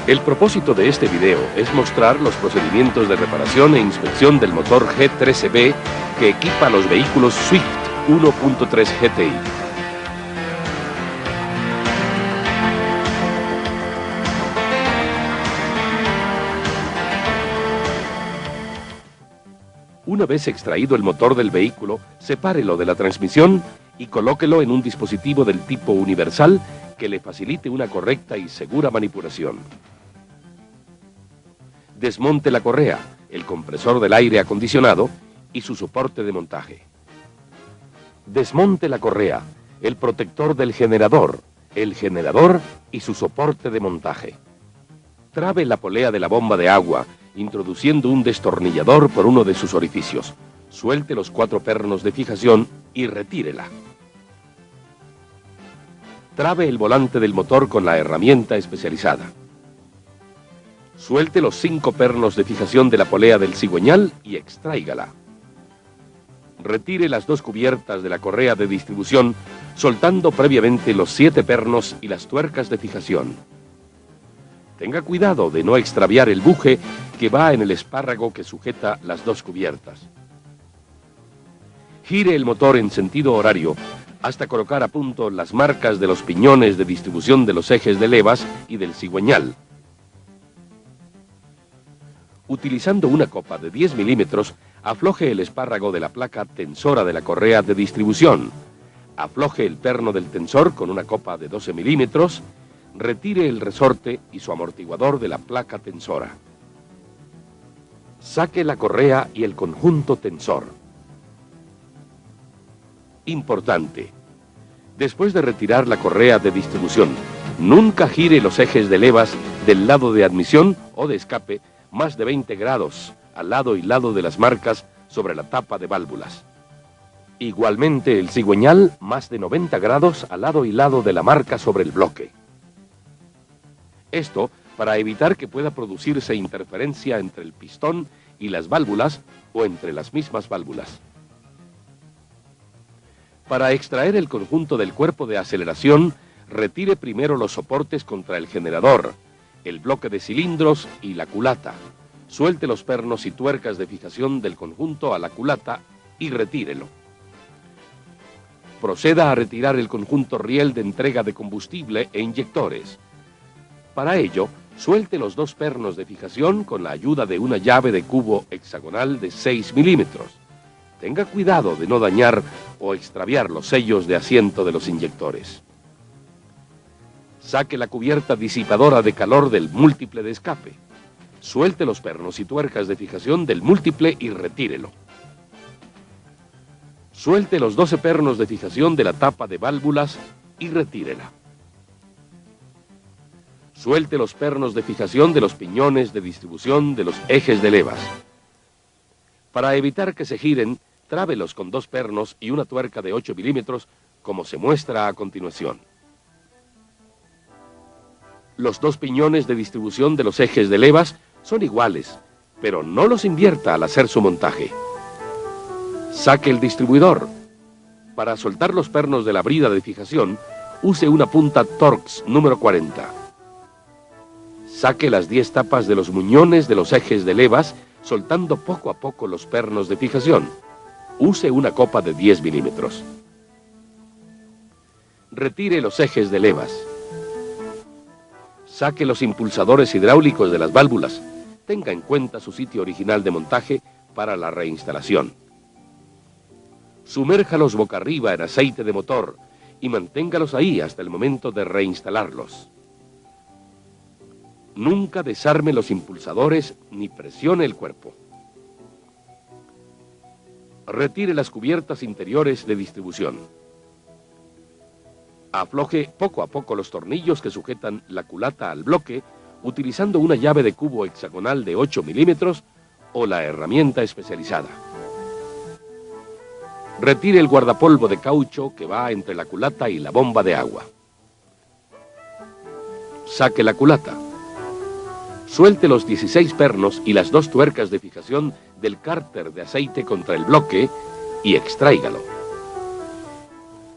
El propósito de este video es mostrar los procedimientos de reparación e inspección del motor G13B que equipa los vehículos Swift 1.3 GTI. Una vez extraído el motor del vehículo, sepárelo de la transmisión y colóquelo en un dispositivo del tipo universal que le facilite una correcta y segura manipulación. Desmonte la correa, el compresor del aire acondicionado y su soporte de montaje. Desmonte la correa, el protector del generador, el generador y su soporte de montaje. Trabe la polea de la bomba de agua, introduciendo un destornillador por uno de sus orificios. Suelte los 4 pernos de fijación y retírela. Trabe el volante del motor con la herramienta especializada. Suelte los 5 pernos de fijación de la polea del cigüeñal y extráigala. Retire las 2 cubiertas de la correa de distribución, soltando previamente los 7 pernos y las tuercas de fijación. Tenga cuidado de no extraviar el buje que va en el espárrago que sujeta las 2 cubiertas. Gire el motor en sentido horario hasta colocar a punto las marcas de los piñones de distribución de los ejes de levas y del cigüeñal. Utilizando una copa de 10 milímetros, afloje el espárrago de la placa tensora de la correa de distribución. Afloje el perno del tensor con una copa de 12 milímetros. Retire el resorte y su amortiguador de la placa tensora. Saque la correa y el conjunto tensor. Importante. Después de retirar la correa de distribución, nunca gire los ejes de levas del lado de admisión o de escape más de 20 grados al lado y lado de las marcas sobre la tapa de válvulas. Igualmente el cigüeñal más de 90 grados al lado y lado de la marca sobre el bloque. Esto para evitar que pueda producirse interferencia entre el pistón y las válvulas o entre las mismas válvulas. Para extraer el conjunto del cuerpo de aceleración, retire primero los soportes contra el generador, el bloque de cilindros y la culata. Suelte los pernos y tuercas de fijación del conjunto a la culata y retírelo. Proceda a retirar el conjunto riel de entrega de combustible e inyectores. Para ello, suelte los 2 pernos de fijación con la ayuda de una llave de cubo hexagonal de 6 milímetros. Tenga cuidado de no dañar o extraviar los sellos de asiento de los inyectores. Saque la cubierta disipadora de calor del múltiple de escape. Suelte los pernos y tuercas de fijación del múltiple y retírelo. Suelte los 12 pernos de fijación de la tapa de válvulas y retírela. Suelte los pernos de fijación de los piñones de distribución de los ejes de levas. Para evitar que se giren, trábelos con 2 pernos y una tuerca de 8 milímetros, como se muestra a continuación. Los 2 piñones de distribución de los ejes de levas son iguales, pero no los invierta al hacer su montaje. Saque el distribuidor. Para soltar los pernos de la brida de fijación, use una punta Torx número 40. Saque las 10 tapas de los muñones de los ejes de levas, soltando poco a poco los pernos de fijación. Use una copa de 10 milímetros. Retire los ejes de levas. Saque los impulsadores hidráulicos de las válvulas. Tenga en cuenta su sitio original de montaje para la reinstalación. Sumérjalos boca arriba en aceite de motor y manténgalos ahí hasta el momento de reinstalarlos. Nunca desarme los impulsadores ni presione el cuerpo. Retire las cubiertas interiores de distribución. Afloje poco a poco los tornillos que sujetan la culata al bloque, utilizando una llave de cubo hexagonal de 8 milímetros o la herramienta especializada. Retire el guardapolvo de caucho que va entre la culata y la bomba de agua. Saque la culata. Suelte los 16 pernos y las 2 tuercas de fijación del cárter de aceite contra el bloque y extráigalo.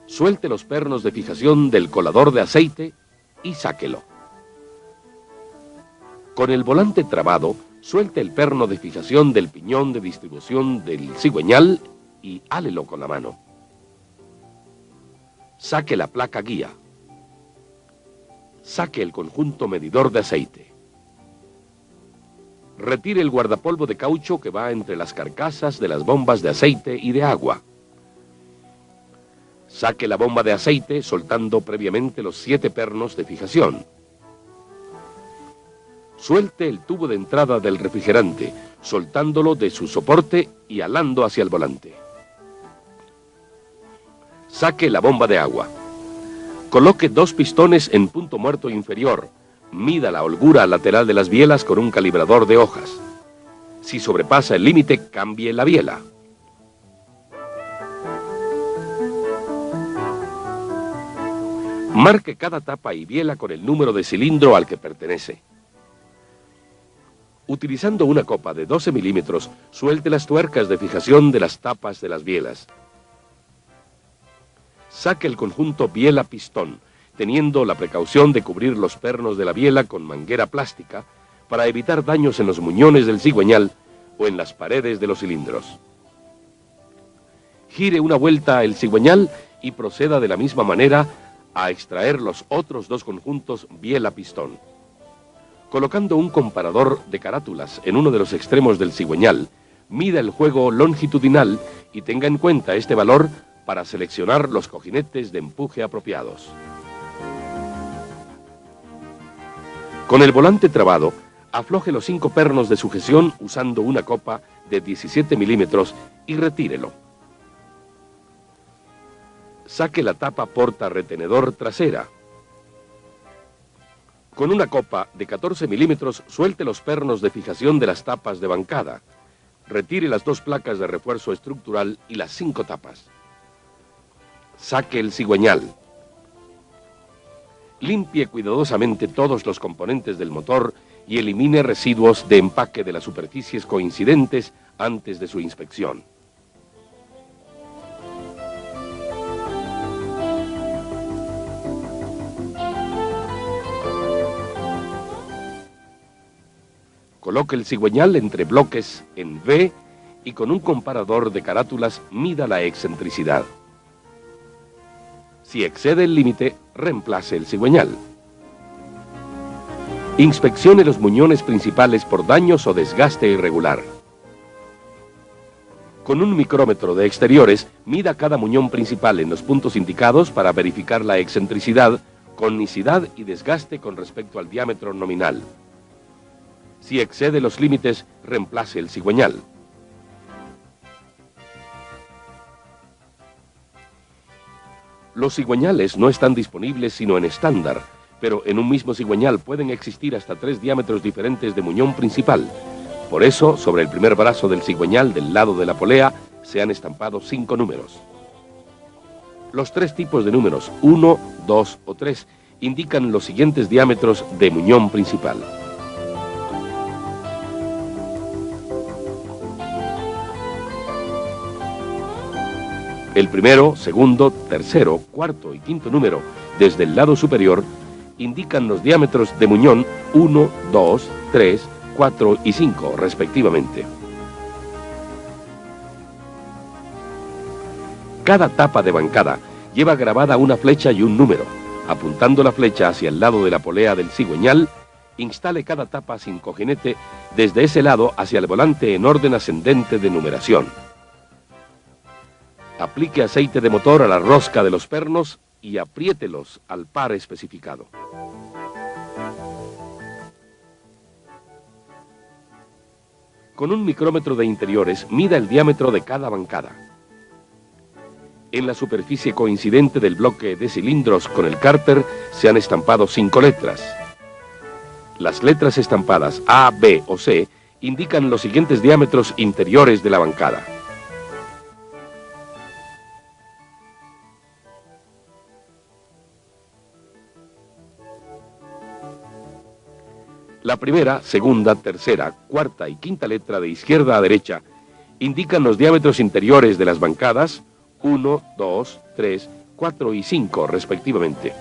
Suelte los pernos de fijación del colador de aceite y sáquelo. Con el volante trabado, suelte el perno de fijación del piñón de distribución del cigüeñal y hálelo con la mano. Saque la placa guía. Saque el conjunto medidor de aceite. Retire el guardapolvo de caucho que va entre las carcasas de las bombas de aceite y de agua. Saque la bomba de aceite soltando previamente los 7 pernos de fijación. Suelte el tubo de entrada del refrigerante, soltándolo de su soporte y alando hacia el volante. Saque la bomba de agua. Coloque 2 pistones en punto muerto inferior. Mida la holgura lateral de las bielas con un calibrador de hojas. Si sobrepasa el límite, cambie la biela. Marque cada tapa y biela con el número de cilindro al que pertenece. Utilizando una copa de 12 milímetros, suelte las tuercas de fijación de las tapas de las bielas. Saque el conjunto biela-pistón, teniendo la precaución de cubrir los pernos de la biela con manguera plástica para evitar daños en los muñones del cigüeñal o en las paredes de los cilindros. Gire una vuelta el cigüeñal y proceda de la misma manera a extraer los otros 2 conjuntos biela-pistón. Colocando un comparador de carátulas en uno de los extremos del cigüeñal, mida el juego longitudinal y tenga en cuenta este valor para seleccionar los cojinetes de empuje apropiados. Con el volante trabado, afloje los 5 pernos de sujeción usando una copa de 17 milímetros y retírelo. Saque la tapa porta retenedor trasera. Con una copa de 14 milímetros, suelte los pernos de fijación de las tapas de bancada. Retire las 2 placas de refuerzo estructural y las 5 tapas. Saque el cigüeñal. Limpie cuidadosamente todos los componentes del motor y elimine residuos de empaque de las superficies coincidentes antes de su inspección. Coloque el cigüeñal entre bloques en V y con un comparador de carátulas mida la excentricidad. Si excede el límite, reemplace el cigüeñal. Inspeccione los muñones principales por daños o desgaste irregular. Con un micrómetro de exteriores, mida cada muñón principal en los puntos indicados para verificar la excentricidad, conicidad y desgaste con respecto al diámetro nominal. Si excede los límites, reemplace el cigüeñal. Los cigüeñales no están disponibles sino en estándar, pero en un mismo cigüeñal pueden existir hasta 3 diámetros diferentes de muñón principal. Por eso, sobre el primer brazo del cigüeñal del lado de la polea, se han estampado 5 números. Los 3 tipos de números, 1, 2 o 3, indican los siguientes diámetros de muñón principal. El primero, segundo, tercero, cuarto y quinto número, desde el lado superior, indican los diámetros de muñón 1, 2, 3, 4 y 5, respectivamente. Cada tapa de bancada lleva grabada una flecha y un número. Apuntando la flecha hacia el lado de la polea del cigüeñal, instale cada tapa sin cojinete desde ese lado hacia el volante en orden ascendente de numeración. Aplique aceite de motor a la rosca de los pernos y apriételos al par especificado. Con un micrómetro de interiores, mida el diámetro de cada bancada. En la superficie coincidente del bloque de cilindros con el cárter se han estampado 5 letras. Las letras estampadas A, B o C indican los siguientes diámetros interiores de la bancada. La primera, segunda, tercera, cuarta y quinta letra de izquierda a derecha indican los diámetros interiores de las bancadas 1, 2, 3, 4 y 5 respectivamente.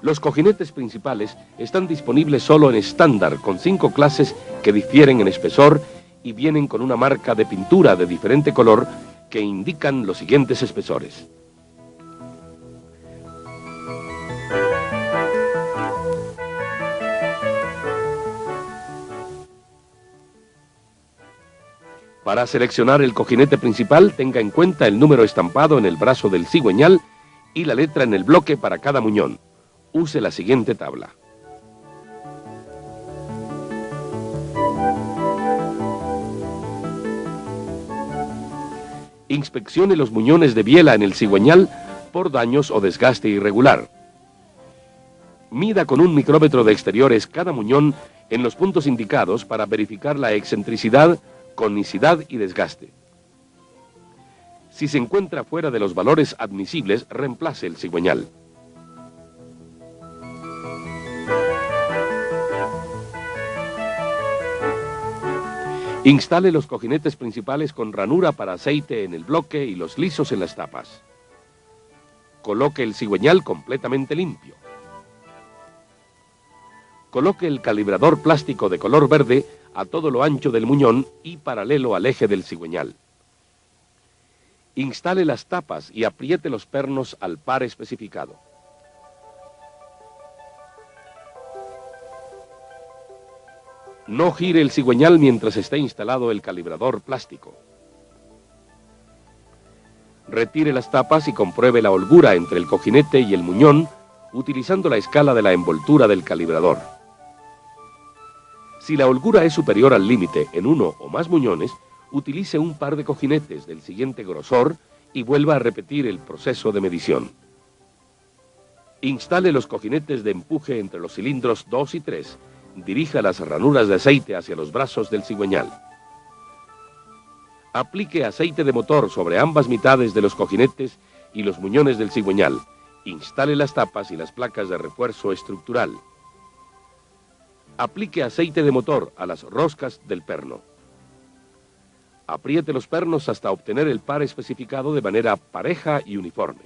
Los cojinetes principales están disponibles solo en estándar, con 5 clases que difieren en espesor y vienen con una marca de pintura de diferente color que indican los siguientes espesores. Para seleccionar el cojinete principal, tenga en cuenta el número estampado en el brazo del cigüeñal y la letra en el bloque para cada muñón. Use la siguiente tabla. Inspeccione los muñones de biela en el cigüeñal por daños o desgaste irregular. Mida con un micrómetro de exteriores cada muñón en los puntos indicados para verificar la excentricidad, conicidad y desgaste. Si se encuentra fuera de los valores admisibles, reemplace el cigüeñal. Instale los cojinetes principales con ranura para aceite en el bloque y los lisos en las tapas. Coloque el cigüeñal completamente limpio. Coloque el calibrador plástico de color verde a todo lo ancho del muñón y paralelo al eje del cigüeñal. Instale las tapas y apriete los pernos al par especificado. No gire el cigüeñal mientras esté instalado el calibrador plástico. Retire las tapas y compruebe la holgura entre el cojinete y el muñón utilizando la escala de la envoltura del calibrador. Si la holgura es superior al límite en uno o más muñones, utilice un par de cojinetes del siguiente grosor y vuelva a repetir el proceso de medición. Instale los cojinetes de empuje entre los cilindros 2 y 3. Dirija las ranuras de aceite hacia los brazos del cigüeñal. Aplique aceite de motor sobre ambas mitades de los cojinetes y los muñones del cigüeñal. Instale las tapas y las placas de refuerzo estructural. Aplique aceite de motor a las roscas del perno. Apriete los pernos hasta obtener el par especificado de manera pareja y uniforme.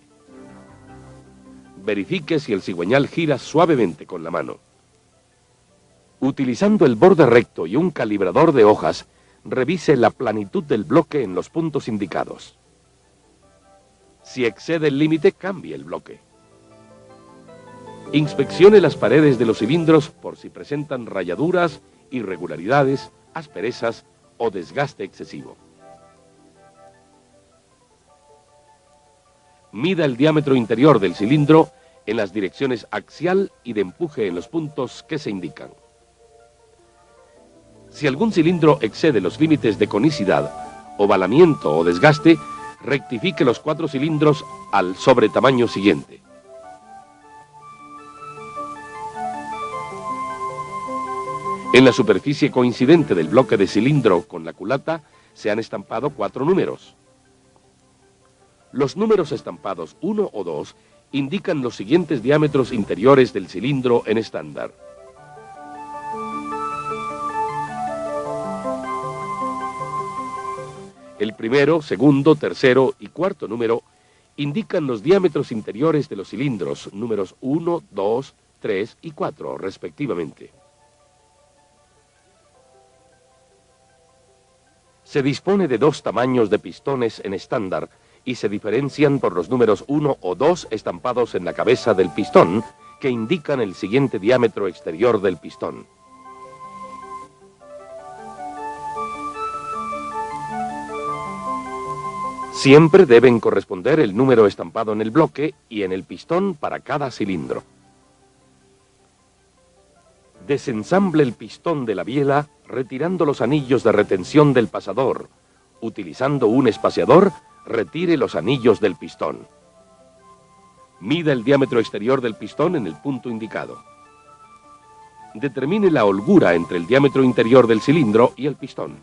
Verifique si el cigüeñal gira suavemente con la mano. Utilizando el borde recto y un calibrador de hojas, revise la planitud del bloque en los puntos indicados. Si excede el límite, cambie el bloque. Inspeccione las paredes de los cilindros por si presentan rayaduras, irregularidades, asperezas o desgaste excesivo. Mida el diámetro interior del cilindro en las direcciones axial y de empuje en los puntos que se indican. Si algún cilindro excede los límites de conicidad, ovalamiento o desgaste, rectifique los 4 cilindros al sobretamaño siguiente. En la superficie coincidente del bloque de cilindro con la culata se han estampado 4 números. Los números estampados 1 o 2 indican los siguientes diámetros interiores del cilindro en estándar. El primero, segundo, tercero y cuarto número indican los diámetros interiores de los cilindros, números 1, 2, 3 y 4, respectivamente. Se dispone de 2 tamaños de pistones en estándar y se diferencian por los números 1 o 2 estampados en la cabeza del pistón, que indican el siguiente diámetro exterior del pistón. Siempre deben corresponder el número estampado en el bloque y en el pistón para cada cilindro. Desensamble el pistón de la biela retirando los anillos de retención del pasador. Utilizando un espaciador, retire los anillos del pistón. Mida el diámetro exterior del pistón en el punto indicado. Determine la holgura entre el diámetro interior del cilindro y el pistón.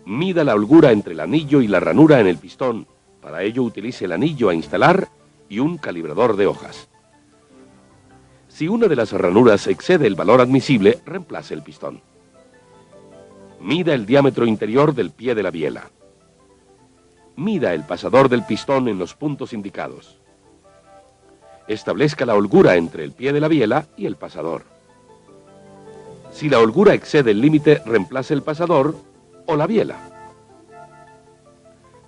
Mida la holgura entre el anillo y la ranura en el pistón. Para ello utilice el anillo a instalar y un calibrador de hojas. Si una de las ranuras excede el valor admisible, reemplace el pistón. Mida el diámetro interior del pie de la biela. Mida el pasador del pistón en los puntos indicados. Establezca la holgura entre el pie de la biela y el pasador. Si la holgura excede el límite, reemplace el pasador o la biela.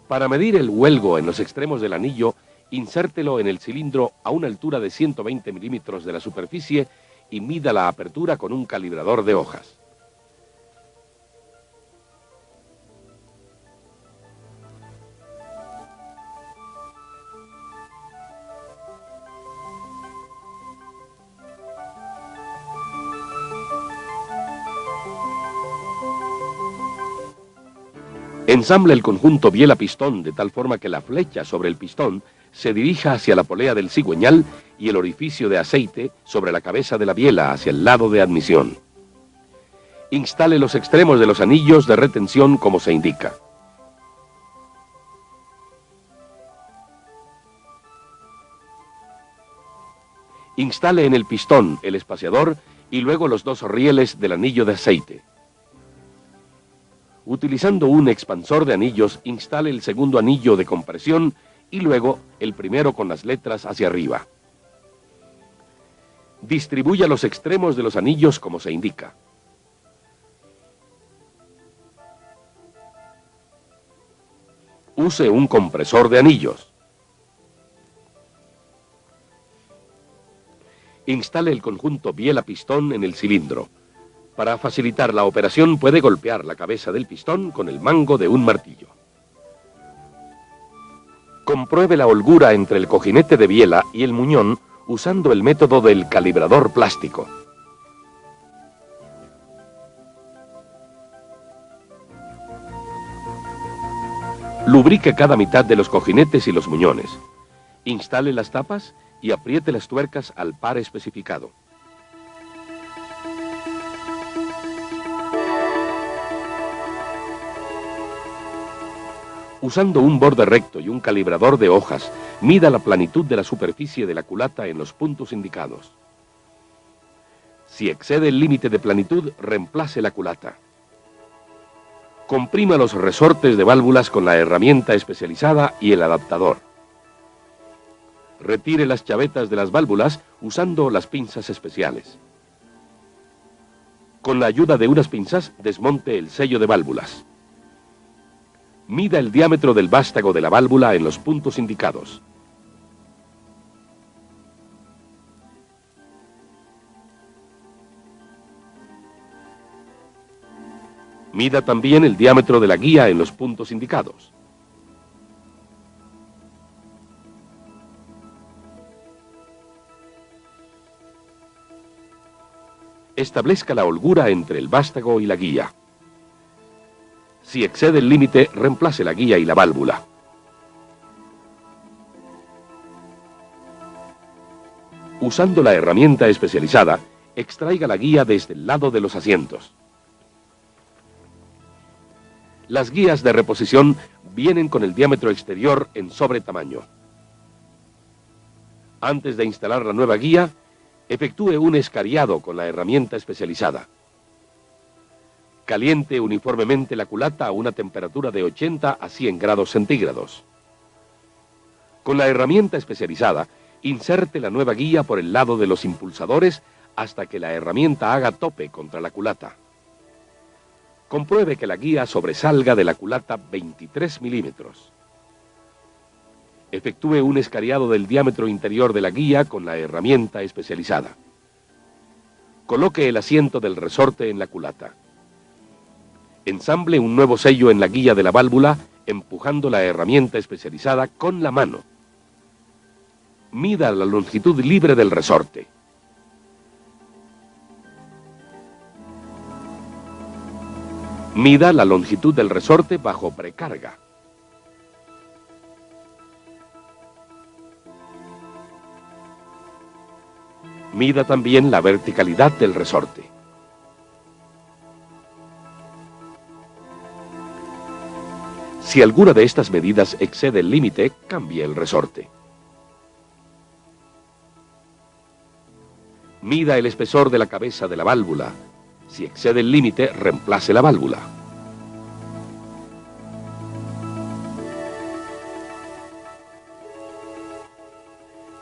Para medir el huelgo en los extremos del anillo, insértelo en el cilindro a una altura de 120 milímetros de la superficie y mida la apertura con un calibrador de hojas. Ensamble el conjunto biela-pistón de tal forma que la flecha sobre el pistón se dirija hacia la polea del cigüeñal y el orificio de aceite sobre la cabeza de la biela hacia el lado de admisión. Instale los extremos de los anillos de retención como se indica. Instale en el pistón el espaciador y luego los dos rieles del anillo de aceite. Utilizando un expansor de anillos, instale el segundo anillo de compresión y luego el primero con las letras hacia arriba. Distribuya los extremos de los anillos como se indica. Use un compresor de anillos. Instale el conjunto biela-pistón en el cilindro. Para facilitar la operación puede golpear la cabeza del pistón con el mango de un martillo. Compruebe la holgura entre el cojinete de biela y el muñón usando el método del calibrador plástico. Lubrique cada mitad de los cojinetes y los muñones. Instale las tapas y apriete las tuercas al par especificado. Usando un borde recto y un calibrador de hojas, mida la planitud de la superficie de la culata en los puntos indicados. Si excede el límite de planitud, reemplace la culata. Comprima los resortes de válvulas con la herramienta especializada y el adaptador. Retire las chavetas de las válvulas usando las pinzas especiales. Con la ayuda de unas pinzas, desmonte el sello de válvulas. Mida el diámetro del vástago de la válvula en los puntos indicados. Mida también el diámetro de la guía en los puntos indicados. Establezca la holgura entre el vástago y la guía. Si excede el límite, reemplace la guía y la válvula. Usando la herramienta especializada, extraiga la guía desde el lado de los asientos. Las guías de reposición vienen con el diámetro exterior en sobretamaño. Antes de instalar la nueva guía, efectúe un escariado con la herramienta especializada. Caliente uniformemente la culata a una temperatura de 80 a 100 grados centígrados. Con la herramienta especializada, inserte la nueva guía por el lado de los impulsadores hasta que la herramienta haga tope contra la culata. Compruebe que la guía sobresalga de la culata 23 milímetros. Efectúe un escariado del diámetro interior de la guía con la herramienta especializada. Coloque el asiento del resorte en la culata. Ensamble un nuevo sello en la guía de la válvula, empujando la herramienta especializada con la mano. Mida la longitud libre del resorte. Mida la longitud del resorte bajo precarga. Mida también la verticalidad del resorte. Si alguna de estas medidas excede el límite, cambie el resorte. Mida el espesor de la cabeza de la válvula. Si excede el límite, reemplace la válvula.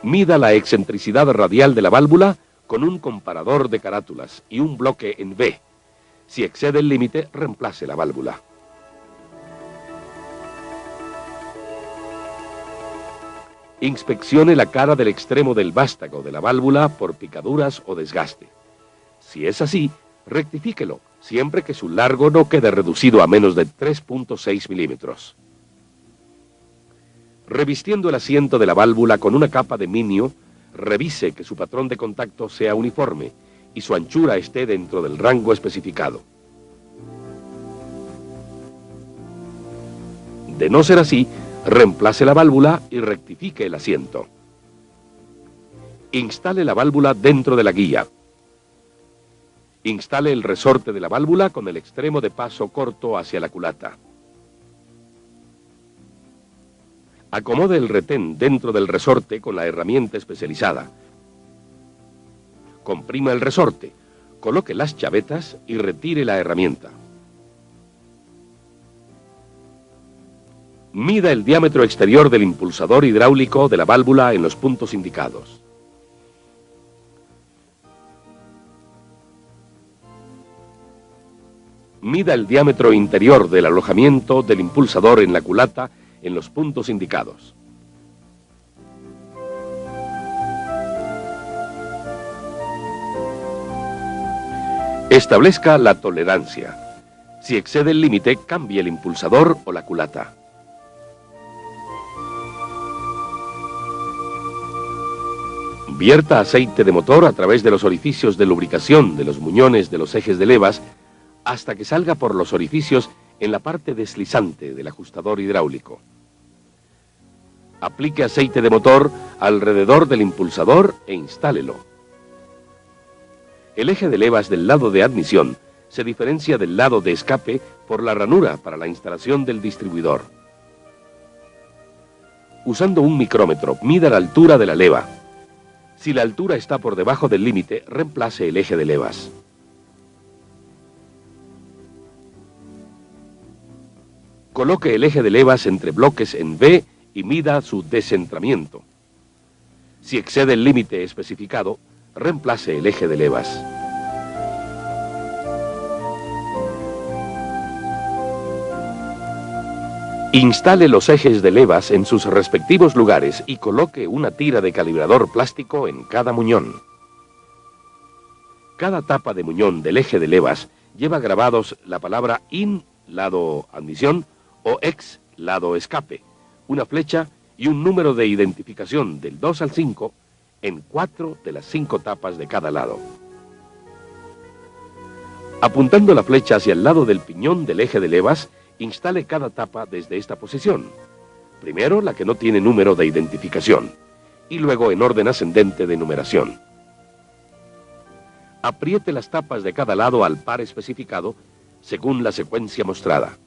Mida la excentricidad radial de la válvula con un comparador de carátulas y un bloque en V. Si excede el límite, reemplace la válvula. Inspeccione la cara del extremo del vástago de la válvula por picaduras o desgaste. Si es así, rectifíquelo, siempre que su largo no quede reducido a menos de 3.6 milímetros. Revistiendo el asiento de la válvula con una capa de minio, revise que su patrón de contacto sea uniforme y su anchura esté dentro del rango especificado. De no ser así, reemplace la válvula y rectifique el asiento. Instale la válvula dentro de la guía. Instale el resorte de la válvula con el extremo de paso corto hacia la culata. Acomode el retén dentro del resorte con la herramienta especializada. Comprima el resorte, coloque las chavetas y retire la herramienta. Mida el diámetro exterior del impulsador hidráulico de la válvula en los puntos indicados. Mida el diámetro interior del alojamiento del impulsador en la culata en los puntos indicados. Establezca la tolerancia. Si excede el límite, cambie el impulsador o la culata. Vierta aceite de motor a través de los orificios de lubricación de los muñones de los ejes de levas hasta que salga por los orificios en la parte deslizante del ajustador hidráulico. Aplique aceite de motor alrededor del impulsador e instálelo. El eje de levas del lado de admisión se diferencia del lado de escape por la ranura para la instalación del distribuidor. Usando un micrómetro, mida la altura de la leva. Si la altura está por debajo del límite, reemplace el eje de levas. Coloque el eje de levas entre bloques en V y mida su descentramiento. Si excede el límite especificado, reemplace el eje de levas. Instale los ejes de levas en sus respectivos lugares y coloque una tira de calibrador plástico en cada muñón. Cada tapa de muñón del eje de levas lleva grabados la palabra IN, lado admisión, o EX, lado escape, una flecha y un número de identificación del 2 al 5 en 4 de las 5 tapas de cada lado. Apuntando la flecha hacia el lado del piñón del eje de levas, instale cada tapa desde esta posición. Primero la que no tiene número de identificación y luego en orden ascendente de numeración. Apriete las tapas de cada lado al par especificado según la secuencia mostrada.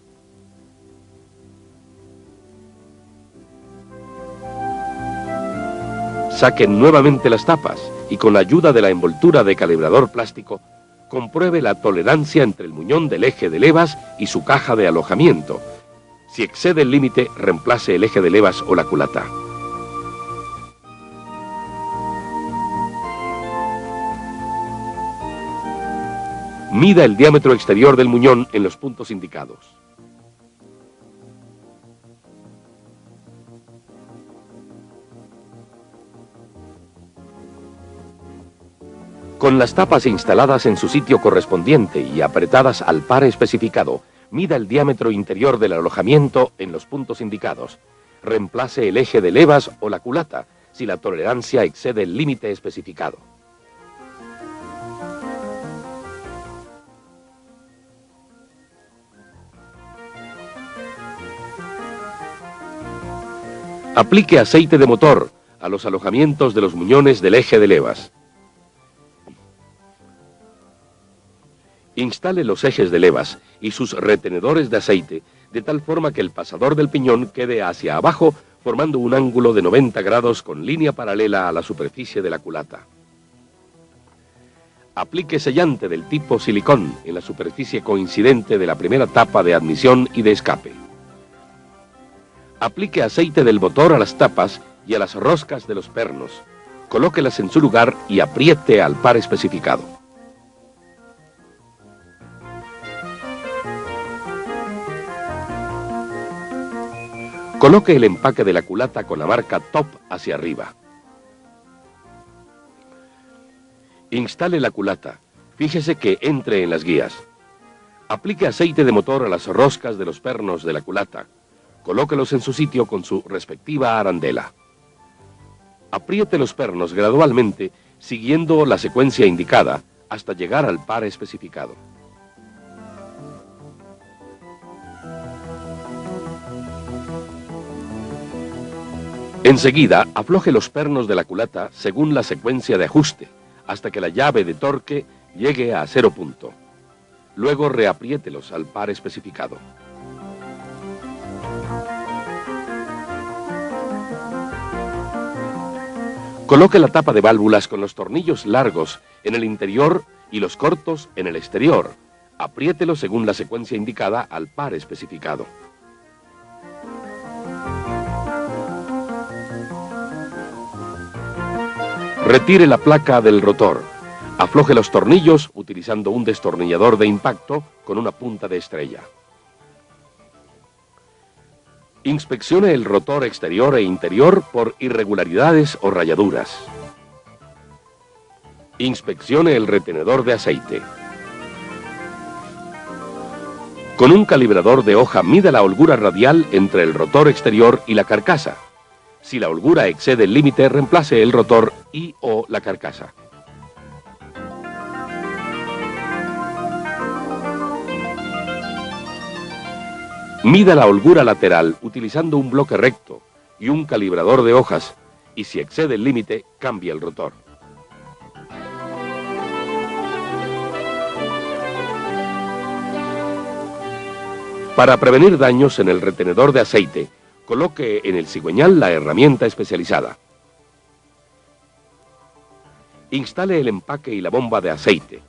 Saquen nuevamente las tapas y con la ayuda de la envoltura de calibrador plástico compruebe la tolerancia entre el muñón del eje de levas y su caja de alojamiento. Si excede el límite, reemplace el eje de levas o la culata. Mida el diámetro exterior del muñón en los puntos indicados. Con las tapas instaladas en su sitio correspondiente y apretadas al par especificado, mida el diámetro interior del alojamiento en los puntos indicados. Reemplace el eje de levas o la culata si la tolerancia excede el límite especificado. Aplique aceite de motor a los alojamientos de los muñones del eje de levas. Instale los ejes de levas y sus retenedores de aceite de tal forma que el pasador del piñón quede hacia abajo formando un ángulo de 90 grados con línea paralela a la superficie de la culata. Aplique sellante del tipo silicón en la superficie coincidente de la primera tapa de admisión y de escape. Aplique aceite del motor a las tapas y a las roscas de los pernos. Colóquelas en su lugar y apriete al par especificado. Coloque el empaque de la culata con la marca Top hacia arriba. Instale la culata. Fíjese que entre en las guías. Aplique aceite de motor a las roscas de los pernos de la culata. Colóquelos en su sitio con su respectiva arandela. Apriete los pernos gradualmente, siguiendo la secuencia indicada, hasta llegar al par especificado. Enseguida, afloje los pernos de la culata según la secuencia de ajuste, hasta que la llave de torque llegue a 0 punto. Luego reapriételos al par especificado. Coloque la tapa de válvulas con los tornillos largos en el interior y los cortos en el exterior. Apriételos según la secuencia indicada al par especificado. Retire la placa del rotor. Afloje los tornillos utilizando un destornillador de impacto con una punta de estrella. Inspeccione el rotor exterior e interior por irregularidades o rayaduras. Inspeccione el retenedor de aceite. Con un calibrador de hoja mida la holgura radial entre el rotor exterior y la carcasa. Si la holgura excede el límite, reemplace el rotor y/o la carcasa. Mida la holgura lateral utilizando un bloque recto y un calibrador de hojas, y si excede el límite, cambie el rotor. Para prevenir daños en el retenedor de aceite, coloque en el cigüeñal la herramienta especializada. Instale el empaque y la bomba de aceite.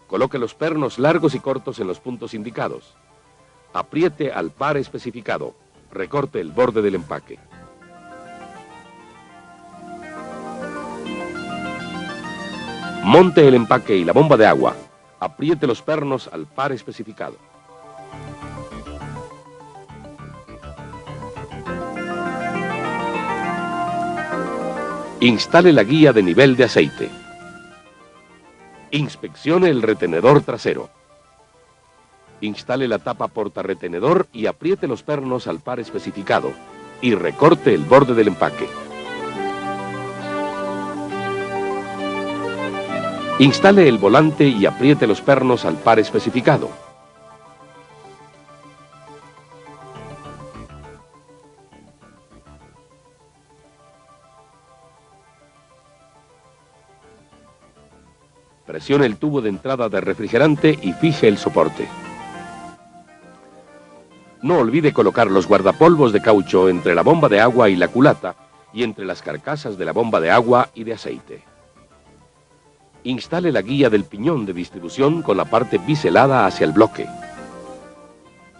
Coloque los pernos largos y cortos en los puntos indicados. Apriete al par especificado. Recorte el borde del empaque. Monte el empaque y la bomba de agua. Apriete los pernos al par especificado. Instale la guía de nivel de aceite. Inspeccione el retenedor trasero. Instale la tapa portarretenedor y apriete los pernos al par especificado y recorte el borde del empaque. Instale el volante y apriete los pernos al par especificado. Presione el tubo de entrada de refrigerante y fije el soporte. No olvide colocar los guardapolvos de caucho entre la bomba de agua y la culata y entre las carcasas de la bomba de agua y de aceite. Instale la guía del piñón de distribución con la parte biselada hacia el bloque.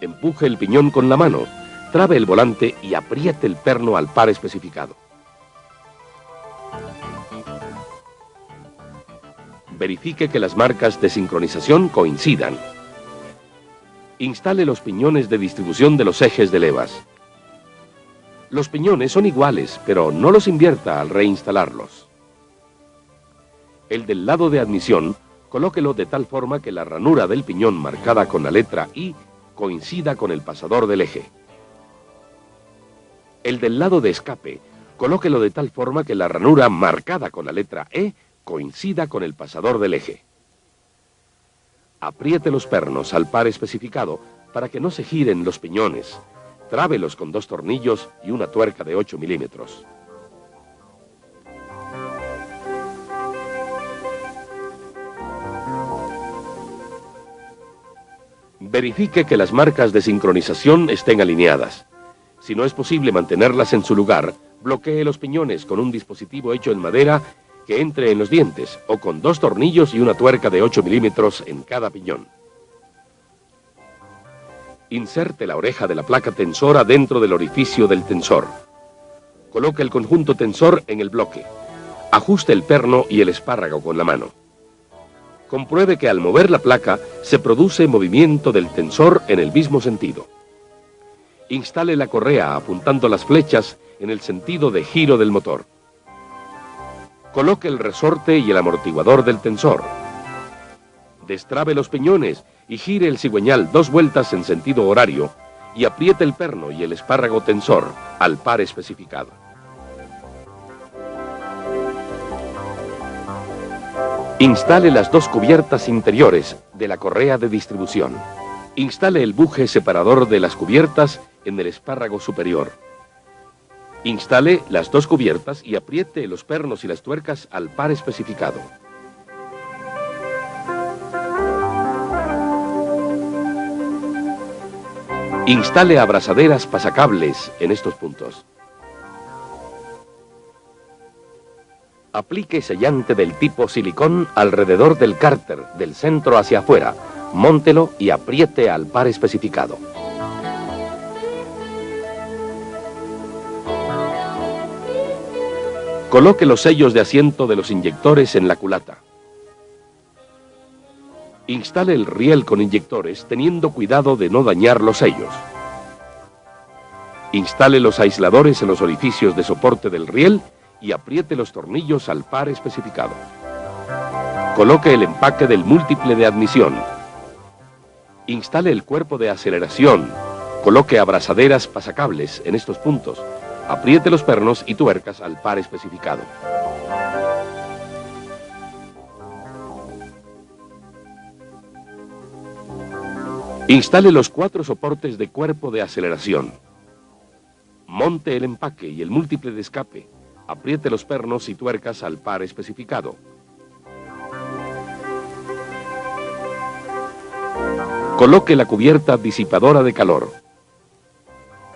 Empuje el piñón con la mano, trabe el volante y apriete el perno al par especificado. Verifique que las marcas de sincronización coincidan. Instale los piñones de distribución de los ejes de levas. Los piñones son iguales, pero no los invierta al reinstalarlos. El del lado de admisión, colóquelo de tal forma que la ranura del piñón marcada con la letra I coincida con el pasador del eje. El del lado de escape, colóquelo de tal forma que la ranura marcada con la letra E coincida con el pasador del eje. Apriete los pernos al par especificado para que no se giren los piñones. Trábelos con 2 tornillos y una tuerca de 8 milímetros. Verifique que las marcas de sincronización estén alineadas. Si no es posible mantenerlas en su lugar, bloquee los piñones con un dispositivo hecho en madera que entre en los dientes, o con 2 tornillos y una tuerca de 8 milímetros en cada piñón. Inserte la oreja de la placa tensora dentro del orificio del tensor. Coloque el conjunto tensor en el bloque. Ajuste el perno y el espárrago con la mano. Compruebe que al mover la placa se produce movimiento del tensor en el mismo sentido. Instale la correa apuntando las flechas en el sentido de giro del motor. Coloque el resorte y el amortiguador del tensor. Destrabe los piñones y gire el cigüeñal 2 vueltas en sentido horario y apriete el perno y el espárrago tensor al par especificado. Instale las 2 cubiertas interiores de la correa de distribución. Instale el buje separador de las cubiertas en el espárrago superior. Instale las 2 cubiertas y apriete los pernos y las tuercas al par especificado. Instale abrazaderas pasacables en estos puntos. Aplique sellante del tipo silicón alrededor del cárter, del centro hacia afuera. Móntelo y apriete al par especificado. Coloque los sellos de asiento de los inyectores en la culata. Instale el riel con inyectores teniendo cuidado de no dañar los sellos. Instale los aisladores en los orificios de soporte del riel y apriete los tornillos al par especificado. Coloque el empaque del múltiple de admisión. Instale el cuerpo de aceleración. Coloque abrazaderas pasacables en estos puntos. Apriete los pernos y tuercas al par especificado. Instale los 4 soportes de cuerpo de aceleración. Monte el empaque y el múltiple de escape. Apriete los pernos y tuercas al par especificado. Coloque la cubierta disipadora de calor.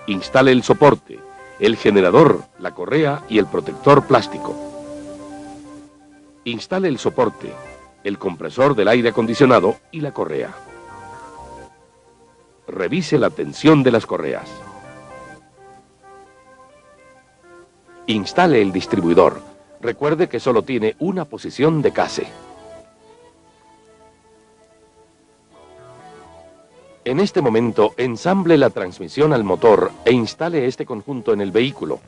Instale el soporte, el generador, la correa y el protector plástico. Instale el soporte, el compresor del aire acondicionado y la correa. Revise la tensión de las correas. Instale el distribuidor. Recuerde que solo tiene una posición de case. En este momento, ensamble la transmisión al motor e instale este conjunto en el vehículo.